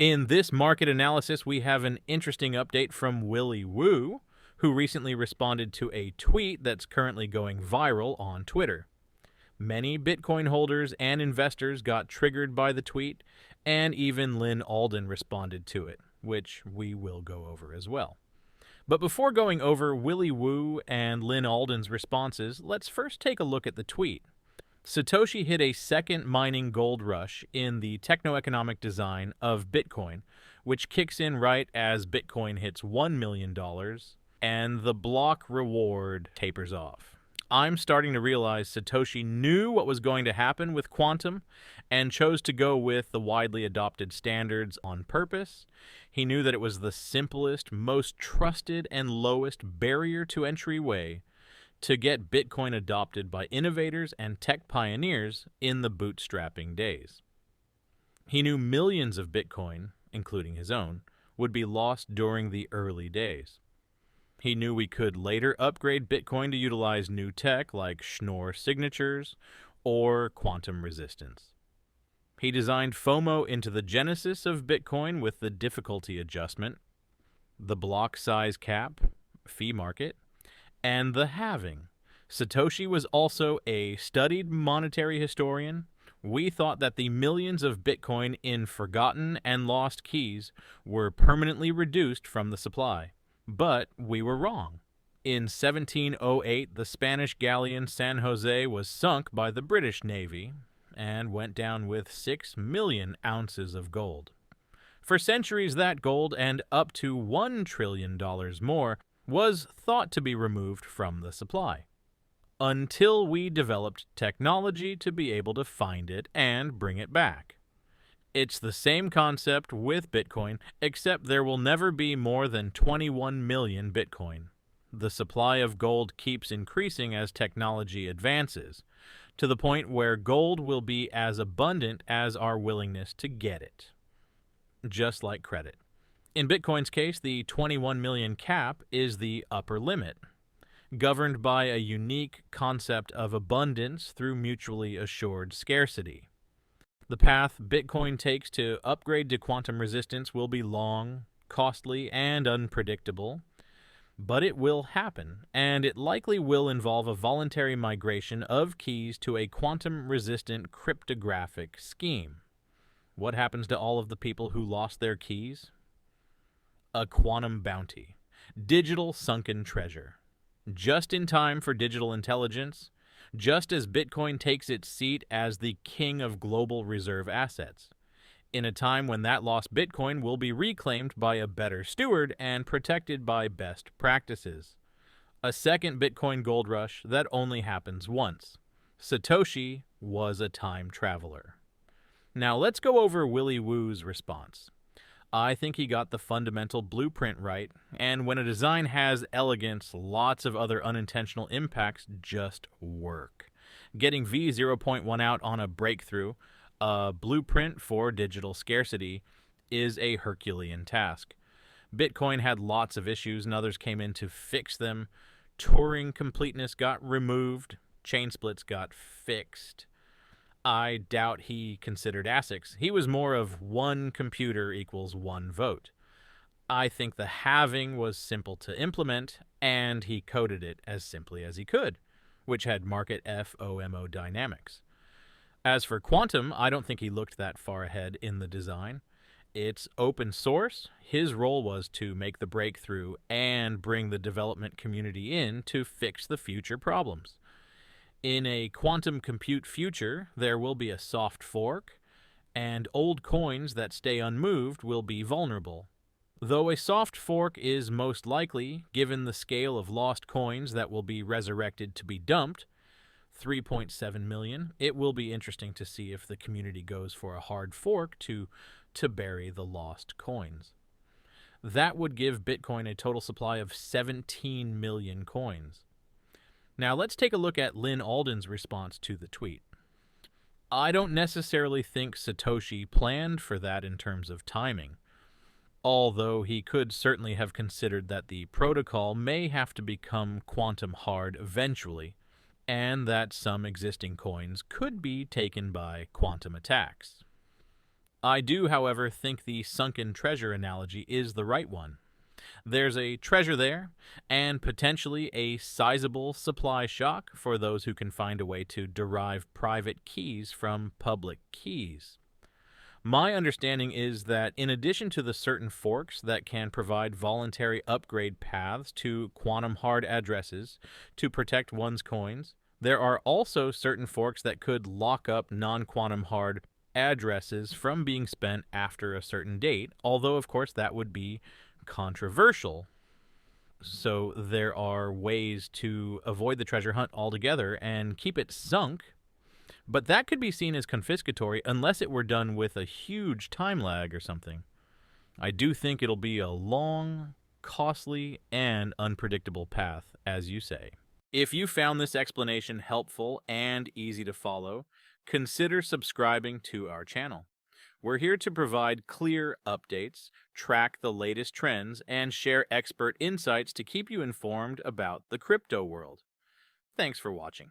In this market analysis, we have an interesting update from Willy Woo, who recently responded to a tweet that's currently going viral on Twitter. Many Bitcoin holders and investors got triggered by the tweet, and even Lynn Alden responded to it, which we will go over as well. But before going over Willy Woo and Lynn Alden's responses, let's first take a look at the tweet. Satoshi hit a second mining gold rush in the techno-economic design of Bitcoin, which kicks in right as Bitcoin hits $1 million and the block reward tapers off. I'm starting to realize Satoshi knew what was going to happen with quantum and chose to go with the widely adopted standards on purpose. He knew that it was the simplest, most trusted, and lowest barrier to entry way to get Bitcoin adopted by innovators and tech pioneers in the bootstrapping days. He knew millions of Bitcoin, including his own, would be lost during the early days. He knew we could later upgrade Bitcoin to utilize new tech like Schnorr signatures or quantum resistance. He designed FOMO into the genesis of Bitcoin with the difficulty adjustment, the block size cap, fee market, and the halving. Satoshi was also a studied monetary historian. We thought that the millions of Bitcoin in forgotten and lost keys were permanently reduced from the supply. But we were wrong. In 1708, the Spanish galleon San Jose was sunk by the British Navy and went down with 6 million ounces of gold. For centuries, that gold, and up to $1 trillion more, was thought to be removed from the supply, until we developed technology to be able to find it and bring it back. It's the same concept with Bitcoin, except there will never be more than 21 million Bitcoin. The supply of gold keeps increasing as technology advances, to the point where gold will be as abundant as our willingness to get it. Just like credit. In Bitcoin's case, the 21 million cap is the upper limit, governed by a unique concept of abundance through mutually assured scarcity. The path Bitcoin takes to upgrade to quantum resistance will be long, costly, and unpredictable, but it will happen, and it likely will involve a voluntary migration of keys to a quantum-resistant cryptographic scheme. What happens to all of the people who lost their keys? A quantum bounty. Digital sunken treasure. Just in time for digital intelligence, just as Bitcoin takes its seat as the king of global reserve assets, in a time when that lost Bitcoin will be reclaimed by a better steward and protected by best practices. A second Bitcoin gold rush that only happens once. Satoshi was a time traveler. Now let's go over Willy Woo's response. I think he got the fundamental blueprint right, and when a design has elegance, lots of other unintentional impacts just work. Getting V0.1 out on a breakthrough, a blueprint for digital scarcity, is a Herculean task. Bitcoin had lots of issues and others came in to fix them. Turing completeness got removed, chain splits got fixed. I doubt he considered ASICs. He was more of one computer equals one vote. I think the halving was simple to implement, and he coded it as simply as he could, which had market FOMO dynamics. As for quantum, I don't think he looked that far ahead in the design. It's open source. His role was to make the breakthrough and bring the development community in to fix the future problems. In a quantum compute future, there will be a soft fork, and old coins that stay unmoved will be vulnerable. Though a soft fork is most likely, given the scale of lost coins that will be resurrected to be dumped, 3.7 million, it will be interesting to see if the community goes for a hard fork to bury the lost coins. That would give Bitcoin a total supply of 17 million coins. Now let's take a look at Lynn Alden's response to the tweet. I don't necessarily think Satoshi planned for that in terms of timing, although he could certainly have considered that the protocol may have to become quantum hard eventually, and that some existing coins could be taken by quantum attacks. I do, however, think the sunken treasure analogy is the right one. There's a treasure there, and potentially a sizable supply shock for those who can find a way to derive private keys from public keys. My understanding is that in addition to the certain forks that can provide voluntary upgrade paths to quantum hard addresses to protect one's coins, there are also certain forks that could lock up non-quantum hard addresses from being spent after a certain date, although of course that would be controversial. So there are ways to avoid the treasure hunt altogether and keep it sunk, but that could be seen as confiscatory unless it were done with a huge time lag or something. I do think it'll be a long, costly, and unpredictable path, as you say. If you found this explanation helpful and easy to follow, consider subscribing to our channel. We're here to provide clear updates, track the latest trends, and share expert insights to keep you informed about the crypto world. Thanks for watching.